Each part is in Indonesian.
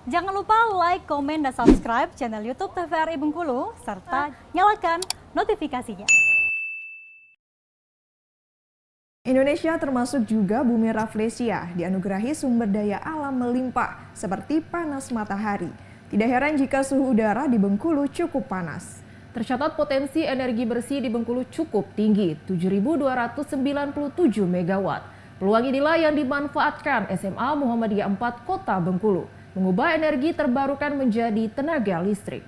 Jangan lupa like, komen, dan subscribe channel YouTube TVRI Bengkulu, serta nyalakan notifikasinya. Indonesia termasuk juga bumi Rafflesia, dianugerahi sumber daya alam melimpah seperti panas matahari. Tidak heran jika suhu udara di Bengkulu cukup panas. Tercatat potensi energi bersih di Bengkulu cukup tinggi, 7.297 MW. Peluang inilah yang dimanfaatkan SMA Muhammadiyah 4 Kota Bengkulu, mengubah energi terbarukan menjadi tenaga listrik.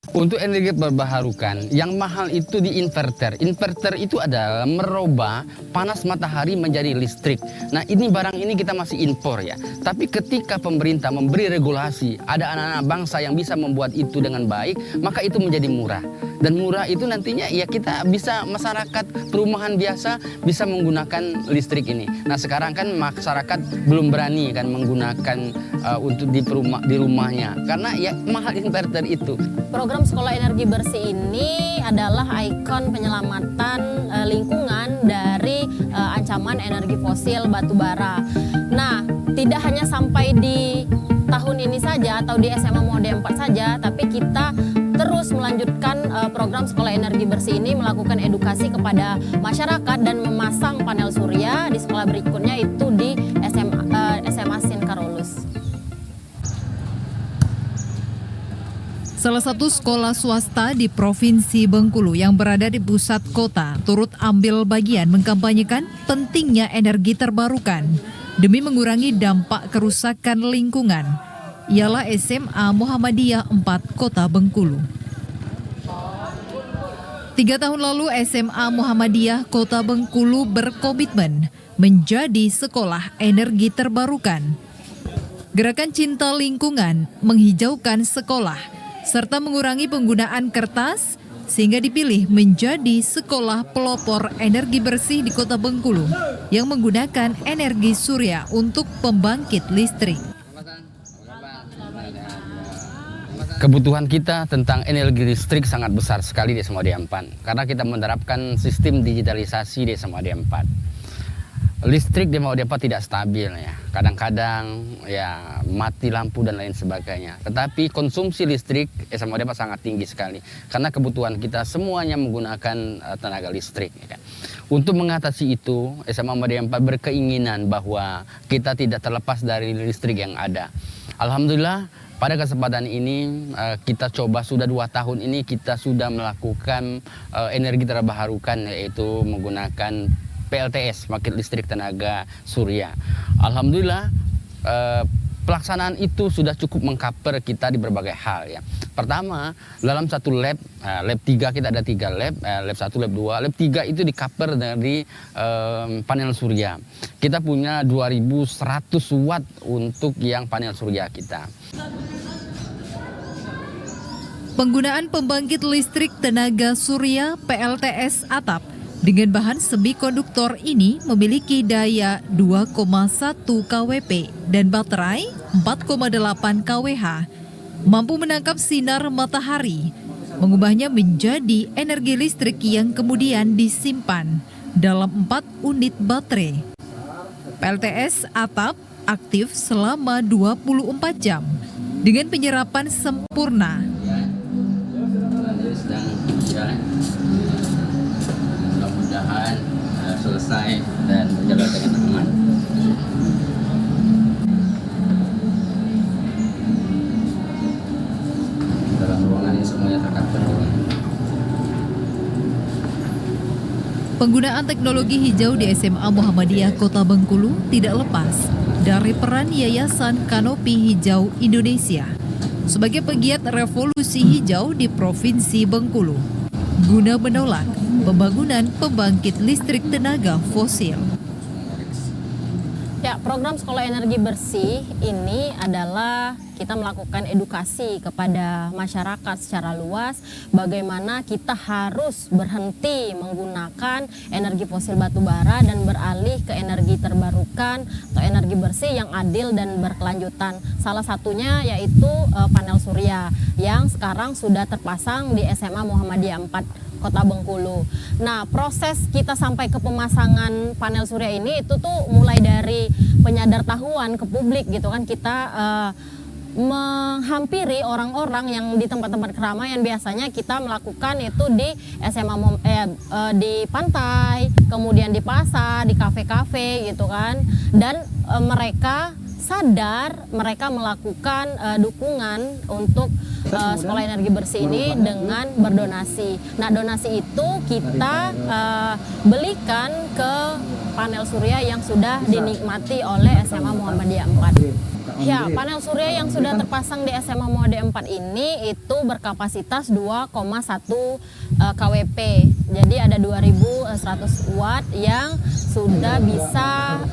Untuk energi terbarukan, yang mahal itu di inverter. Inverter itu adalah merubah panas matahari menjadi listrik. Nah, ini barang ini kita masih impor ya. Tapi ketika pemerintah memberi regulasi, ada anak-anak bangsa yang bisa membuat itu dengan baik, maka itu menjadi murah. Dan murah itu nantinya ya kita bisa, masyarakat perumahan biasa bisa menggunakan listrik ini. Nah, sekarang kan masyarakat belum berani kan menggunakan untuk di rumahnya karena ya mahal inverter itu. Program Sekolah Energi Bersih ini adalah ikon penyelamatan lingkungan dari ancaman energi fosil batu bara. Nah, tidak hanya sampai di tahun ini saja atau di SMA Muhammadiyah 4 saja, tapi kita terus melanjutkan program Sekolah Energi Bersih ini, melakukan edukasi kepada masyarakat dan memasang panel surya di sekolah berikutnya, itu di SMA Sin Karolus. Salah satu sekolah swasta di Provinsi Bengkulu yang berada di pusat kota turut ambil bagian mengkampanyekan pentingnya energi terbarukan demi mengurangi dampak kerusakan lingkungan. Ialah SMA Muhammadiyah 4 Kota Bengkulu. 3 tahun lalu SMA Muhammadiyah Kota Bengkulu berkomitmen menjadi sekolah energi terbarukan. Gerakan cinta lingkungan menghijaukan sekolah serta mengurangi penggunaan kertas sehingga dipilih menjadi sekolah pelopor energi bersih di Kota Bengkulu yang menggunakan energi surya untuk pembangkit listrik. Kebutuhan kita tentang energi listrik sangat besar sekali di SMA Muhammadiyah 4 karena kita menerapkan sistem digitalisasi di SMA Muhammadiyah 4. Listrik di SMA Muhammadiyah 4 tidak stabil ya. Kadang-kadang ya mati lampu dan lain sebagainya. Tetapi konsumsi listrik SMA Muhammadiyah 4 sangat tinggi sekali karena kebutuhan kita semuanya menggunakan tenaga listrik ya. Untuk mengatasi itu, SMA Muhammadiyah 4 berkeinginan bahwa kita tidak terlepas dari listrik yang ada. Alhamdulillah, pada kesempatan ini kita coba sudah 2 tahun ini kita sudah melakukan energi terbarukan, yaitu menggunakan PLTS, pembangkit listrik tenaga surya. Alhamdulillah pelaksanaan itu sudah cukup mengcover kita di berbagai hal ya. Pertama, dalam satu lab 3 kita ada 3 lab, lab 1, lab 2, lab 3 itu di cover dari panel surya. Kita punya 2100 watt untuk yang panel surya kita. Penggunaan pembangkit listrik tenaga surya PLTS atap dengan bahan semikonduktor ini memiliki daya 2,1 kWp dan baterai 4,8 kWh, mampu menangkap sinar matahari, mengubahnya menjadi energi listrik yang kemudian disimpan dalam 4 unit baterai. PLTS atap aktif selama 24 jam dengan penyerapan sempurna. Mudah-mudahan selesai dan berjalan dengan aman. Dalam ruangan ini semuanya tercover. Penggunaan teknologi hijau di SMA Muhammadiyah Kota Bengkulu tidak lepas dari peran Yayasan Kanopi Hijau Indonesia sebagai pegiat revolusi hijau di Provinsi Bengkulu guna menolak pembangunan pembangkit listrik tenaga fosil. Ya, program Sekolah Energi Bersih ini adalah kita melakukan edukasi kepada masyarakat secara luas bagaimana kita harus berhenti menggunakan energi fosil batu bara dan beralih ke energi terbarukan atau energi bersih yang adil dan berkelanjutan. Salah satunya yaitu panel surya yang sekarang sudah terpasang di SMA Muhammadiyah 4 Kota Bengkulu. Nah, proses kita sampai ke pemasangan panel surya ini itu tuh mulai dari penyadartahuan ke publik gitu kan. Kita menghampiri orang-orang yang di tempat-tempat keramaian. Biasanya kita melakukan itu di SMA di pantai, kemudian di pasar, di kafe-kafe gitu kan. Dan mereka sadar, mereka melakukan dukungan untuk sekolah energi bersih ini dengan berdonasi. Nah, donasi itu kita belikan ke panel surya yang sudah dinikmati oleh SMA Muhammadiyah 4. Ya, panel surya yang sudah terpasang di SMA Muhammadiyah 4 ini itu berkapasitas 2,1 kWp. Jadi ada 2100 watt yang sudah bisa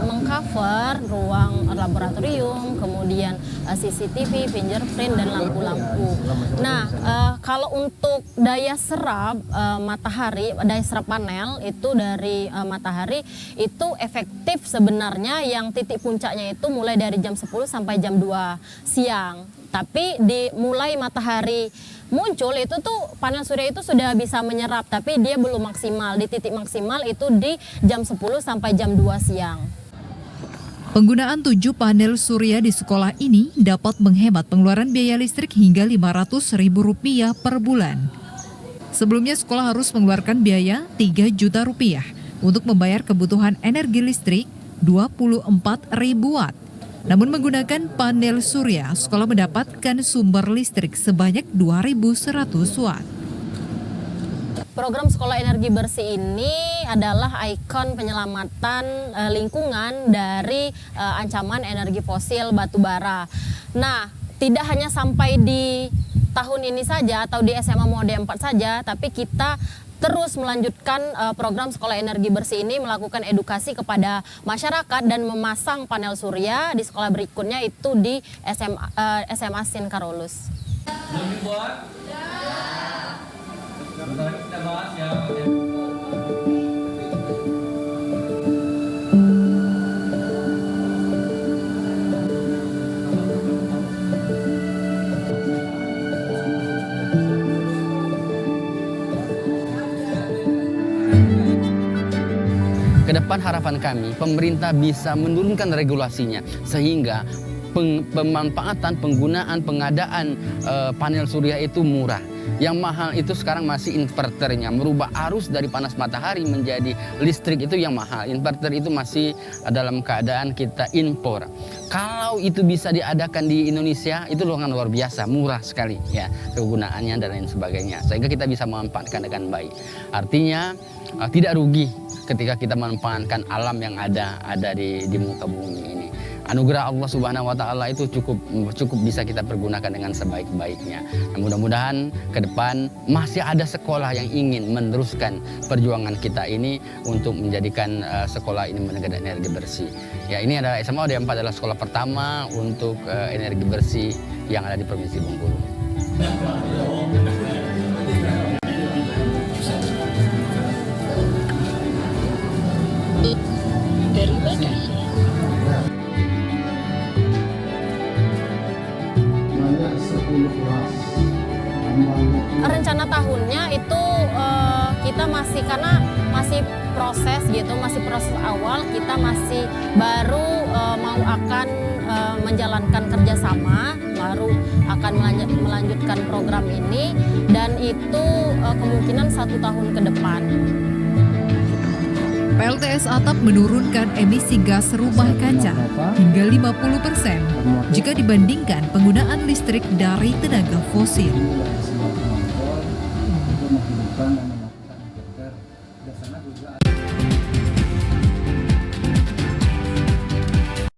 mengcover ruang laboratorium, kemudian CCTV, fingerprint, dan lampu-lampu. Nah, kalau untuk daya serap matahari, daya serap panel itu dari matahari itu efektif sebenarnya, yang titik puncaknya itu mulai dari jam 10 sampai jam 2 siang. Tapi mulai matahari muncul itu tuh panel surya itu sudah bisa menyerap, tapi dia belum maksimal. Di titik maksimal itu di jam 10 sampai jam 2 siang. Penggunaan 7 panel surya di sekolah ini dapat menghemat pengeluaran biaya listrik hingga Rp500.000 per bulan. Sebelumnya sekolah harus mengeluarkan biaya Rp3 juta untuk membayar kebutuhan energi listrik 24.000 watt. Namun menggunakan panel surya, sekolah mendapatkan sumber listrik sebanyak 2.100 watt. Program Sekolah Energi Bersih ini adalah ikon penyelamatan lingkungan dari ancaman energi fosil batu bara. Nah, tidak hanya sampai di tahun ini saja atau di SMA Muhammadiyah 4 saja, tapi kita terus melanjutkan program Sekolah Energi Bersih ini, melakukan edukasi kepada masyarakat dan memasang panel surya di sekolah berikutnya itu di SMA Sin Karolus. Kedepan harapan kami, pemerintah bisa menurunkan regulasinya sehingga pemanfaatan, penggunaan, pengadaan panel surya itu murah. Yang mahal itu sekarang masih inverternya, merubah arus dari panas matahari menjadi listrik itu yang mahal. Inverter itu masih dalam keadaan kita impor. Kalau itu bisa diadakan di Indonesia, itu luar biasa, murah sekali ya kegunaannya dan lain sebagainya. Sehingga kita bisa memanfaatkan dengan baik. Artinya tidak rugi ketika kita memanfaatkan alam yang ada di muka bumi ini. Anugerah Allah Subhanahu wa Ta'ala itu cukup bisa kita pergunakan dengan sebaik-baiknya. Nah, mudah-mudahan ke depan masih ada sekolah yang ingin meneruskan perjuangan kita ini untuk menjadikan sekolah ini menjadi energi bersih. Ya, ini adalah SMA Muhammadiyah 4 adalah sekolah pertama untuk energi bersih yang ada di Provinsi Bengkulu. Terima kasih. Rencana tahunnya itu kita karena masih proses gitu, masih proses awal, kita masih baru mau akan menjalankan kerjasama, baru akan melanjutkan program ini, dan itu kemungkinan 1 tahun ke depan. PLTS Atap menurunkan emisi gas rumah kaca hingga 50% jika dibandingkan penggunaan listrik dari tenaga fosil.